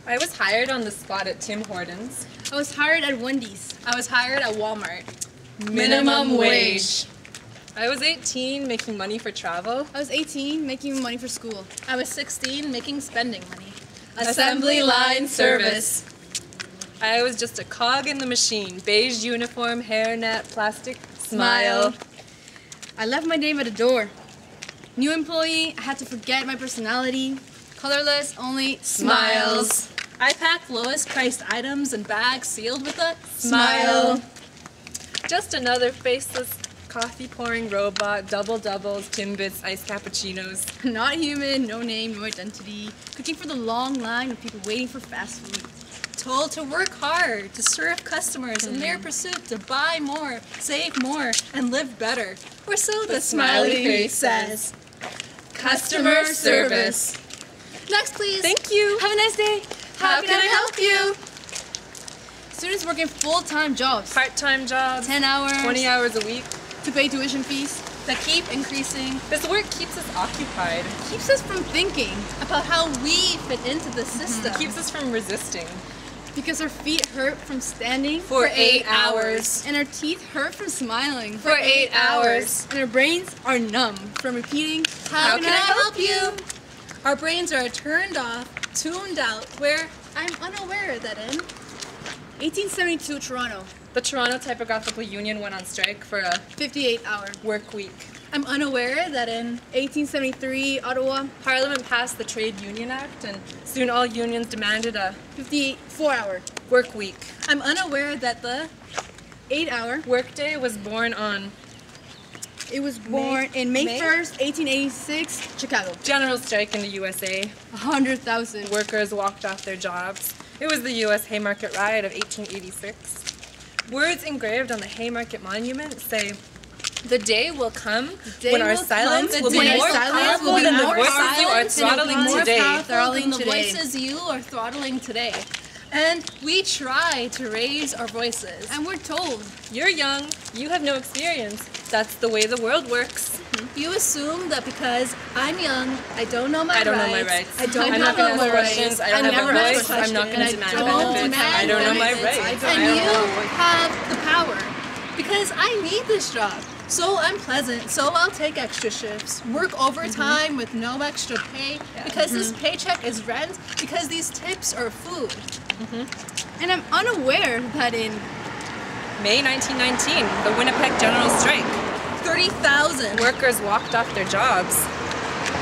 I was hired on the spot at Tim Hortons. I was hired at Wendy's. I was hired at Walmart. Minimum wage. I was 18, making money for travel. I was 18, making money for school. I was 16, making spending money. Assembly line service. I was just a cog in the machine. Beige uniform, hairnet, plastic smile. I left my name at the door. New employee, I had to forget my personality. Colorless, only smiles. I packed lowest priced items in bags sealed with a Smile. Just another faceless coffee pouring robot, double doubles, Timbits, iced cappuccinos. Not human, no name, no identity. Cooking for the long line of people waiting for fast food. told to work hard to serve customers in their pursuit to buy more, save more, and live better. Or so the smiley face says. Customer service. Next, please. Thank you. Have a nice day. How can I help you? Students working full-time jobs. Part-time jobs. 10 hours. 20 hours a week. To pay tuition fees. That keep increasing. This work keeps us occupied. Keeps us from thinking. About how we fit into the system. Keeps us from resisting. Because our feet hurt from standing. For 8 hours. And our teeth hurt from smiling. For 8 hours. And our brains are numb from repeating, How can I help you? Our brains are turned off, tuned out, where I'm unaware that in 1872 Toronto. The Toronto Typographical Union went on strike for a 58-hour work week. I'm unaware that in 1873 Ottawa. Parliament passed the Trade Union Act, and soon all unions demanded a 4-hour work week. I'm unaware that the 8-hour. Workday was born on It was born in May 1st, 1886, Chicago. general strike in the USA. 100,000. Workers walked off their jobs. It was the U.S. Haymarket Riot of 1886. Words engraved on the Haymarket Monument say, "The day will come when our silence will be more powerful than the voices you are throttling today." Than the voices you are throttling today. And we try to raise our voices. And we're told, You're young, you have no experience. That's the way the world works. You assume that because I'm young, I don't know my rights. I don't know my rights. I don't I'm know not going to my ask questions. rights. I don't have never a ask voice. I'm not going to questions. demand I don't benefits. demand I don't know my benefits. rights. And I don't you know. have the power. Because I need this job. So I'm pleasant, so I'll take extra shifts, work overtime with no extra pay, because this paycheck is rent, because these tips are food. and I'm unaware that in May 1919, the Winnipeg General Strike. 30,000 Workers walked off their jobs.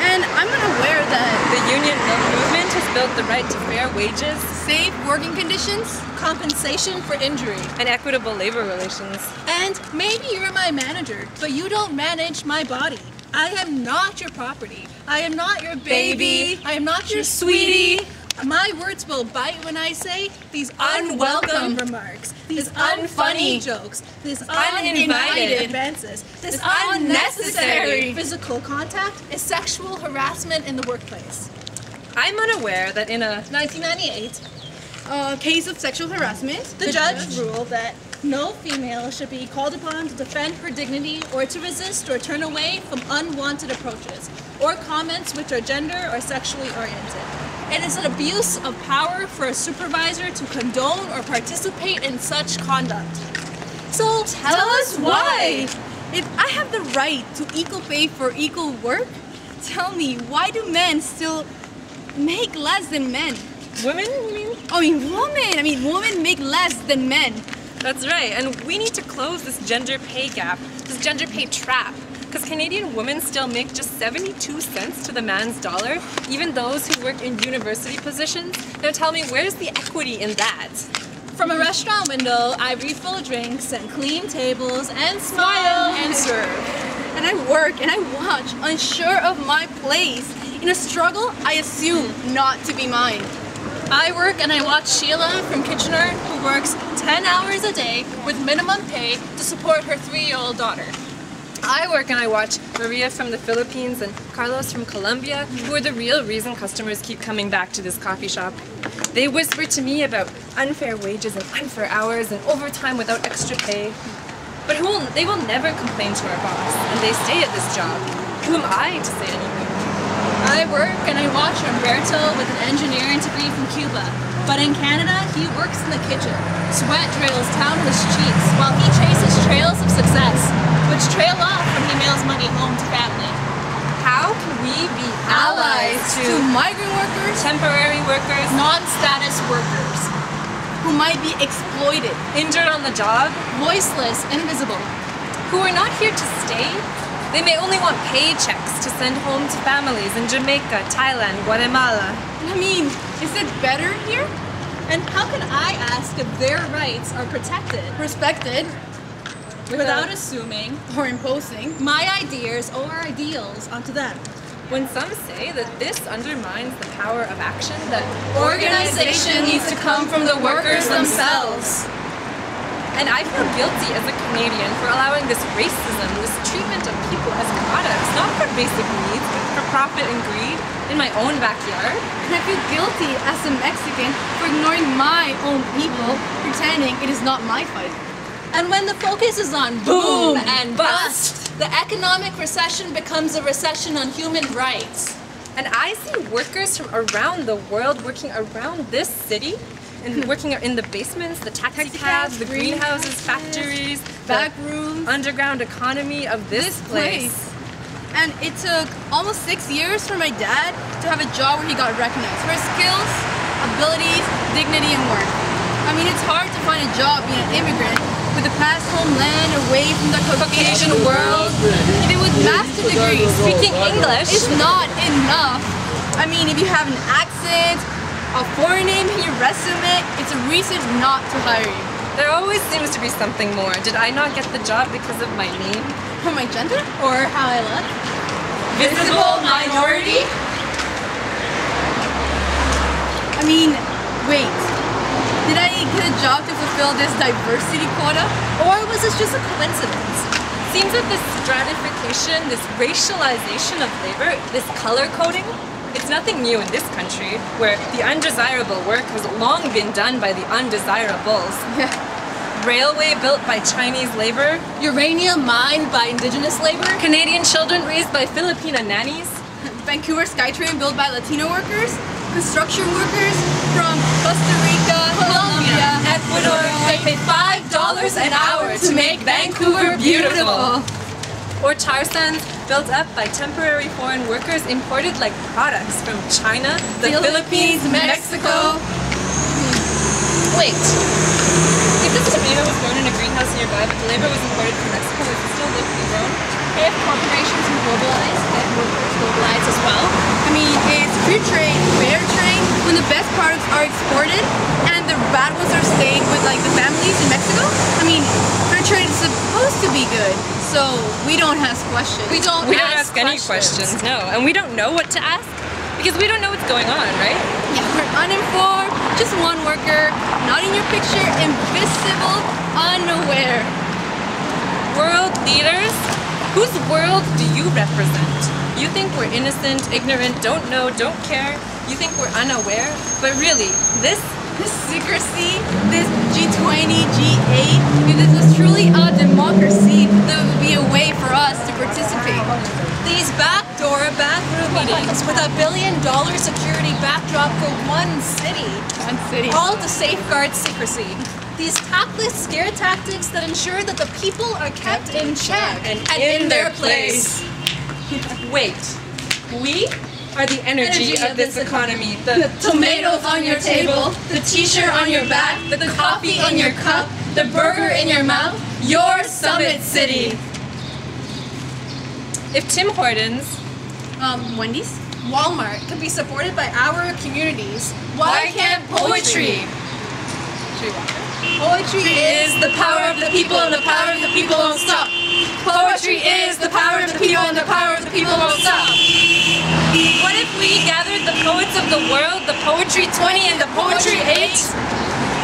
and I'm unaware that The union movement has built the right to fair wages safe working conditions. compensation for injury. and equitable labor relations. And maybe you're my manager, but you don't manage my body. I am not your property. I am not your baby. I am not your sweetie. My words will bite when I say these unwelcome remarks, these unfunny jokes, these uninvited advances, this unnecessary physical contact is sexual harassment in the workplace. I'm unaware that in a 1998, Case of sexual harassment. the judge ruled that no female should be called upon to defend her dignity or to resist or turn away from unwanted approaches or comments which are gender or sexually oriented. It is an abuse of power for a supervisor to condone or participate in such conduct. So tell us why. If I have the right to equal pay for equal work, tell me, why do men still make less than men? women, you mean? Women make less than men. That's right, and we need to close this gender pay gap, this gender pay trap. Because Canadian women still make just 72 cents to the man's dollar, even those who work in university positions. Now tell me, where's the equity in that? From a restaurant window, I refill drinks and clean tables and smile and serve. And I work and I watch, unsure of my place. In a struggle I assume not to be mine. I work and I watch Sheila from Kitchener, who works 10 hours a day with minimum pay to support her 3-year-old daughter. I work and I watch Maria from the Philippines and Carlos from Colombia, who are the real reason customers keep coming back to this coffee shop. They whisper to me about unfair wages and unfair hours and overtime without extra pay. But they will never complain to our boss, and they stay at this job. Who am I to say anything? I work and I watch Humberto with an engineering degree from Cuba. But in Canada, he works in the kitchen. Sweat trails down his cheeks while he chases trails of success, which trail off when he mails money home to family. How can we be allies to migrant workers, temporary workers, non-status workers, who might be exploited, injured on the job, voiceless, invisible, who are not here to stay? They may only want paychecks to send home to families in Jamaica, Thailand, Guatemala. I mean, is it better here? And how can I ask if their rights are protected? Respected Without assuming or imposing my ideas or ideals onto them. When some say that this undermines the power of action, that Organization needs to come from the workers themselves. And I feel guilty as a Canadian for allowing this racism, this treatment of people as products, not for basic needs, but for profit and greed, in my own backyard. And I feel guilty as a Mexican for ignoring my own people, pretending it is not my fight. And when the focus is on boom and bust, the economic recession becomes a recession on human rights. And I see workers from around the world working around this city, and working in the basements, the taxi cabs, the greenhouses, factories, back rooms, underground economy of this place. And it took almost 6 years for my dad to have a job where he got recognized for his skills, abilities, dignity, and work. I mean, it's hard to find a job being an immigrant with a past homeland away from the Caucasian world. Even with master's degrees, speaking English is not enough. I mean, if you have an accent, a foreign name in your resume, it's a reason not to hire you. There always seems to be something more. Did I not get the job because of my name? Or my gender? Or how I look? Visible minority? I mean, wait. Did I get a job to fulfill this diversity quota? Or was this just a coincidence? Seems that this stratification, this racialization of labor, this color coding, it's nothing new in this country, where the undesirable work has long been done by the undesirables. Yeah. Railway built by Chinese labor, Uranium mined by indigenous labor, Canadian children raised by Filipina nannies, Vancouver SkyTrain built by Latino workers, construction workers from Costa Rica, Colombia, Ecuador, they pay $5 an hour to make Vancouver beautiful. Or tar sands built up by temporary foreign workers imported like products from China, the Philippines, Mexico. Wait. If this tomato was grown in a greenhouse nearby, but the labor was imported from Mexico, would it still locally grown? If corporations globalize, then workers globalize as well. I mean, it's free trade, fair trade, when the best products are exported and the bad ones are staying with like the families in Mexico. I mean, fair trade is supposed to be good, so we don't ask questions. We don't ask any questions, no. And we don't know what to ask because we don't know what's going on, right? Yeah, we're uninformed, just one worker, not in your picture, invisible, unaware. World leaders? Whose world do you represent? You think we're innocent, ignorant, don't know, don't care? You think we're unaware? But really, this secrecy, this G20, G8, if this was truly a democracy, there would be a way for us to participate. These backroom meetings with $1 billion security backdrop for one city. One city. All to safeguard secrecy. These tactless scare tactics that ensure that the people are kept in check and in their place. Wait, we are the energy of this economy. The tomatoes on your table, the t-shirt on your back, the coffee in your cup, the burger in your mouth, your Summit City. If Tim Hortons, Wendy's, Walmart can be supported by our communities, why can't poetry? Poetry is the power of the people, and the power of the people won't stop. Poetry is the power of the people, and the power of the people won't stop. What if we gathered the poets of the world, the Poetry 20 and the Poetry 8,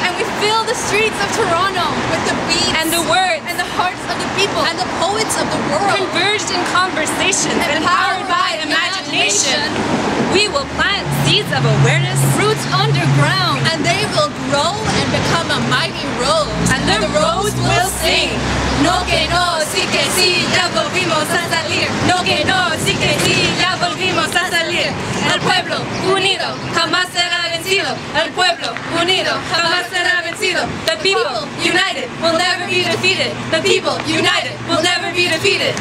and we fill the streets of Toronto with the beats and the words and the hearts of the people and the poets of the world, converged in conversations and powered by imagination? We will plant seeds of awareness, roots underground, and they will grow and become a mighty rose, and the rose will sing. No que no, sí que sí, ya volvimos a salir. No que no, sí que sí, ya volvimos volvimos a salir. El pueblo unido jamás será vencido. El pueblo unido jamás será vencido. The people united will never be defeated. The people united will never be defeated.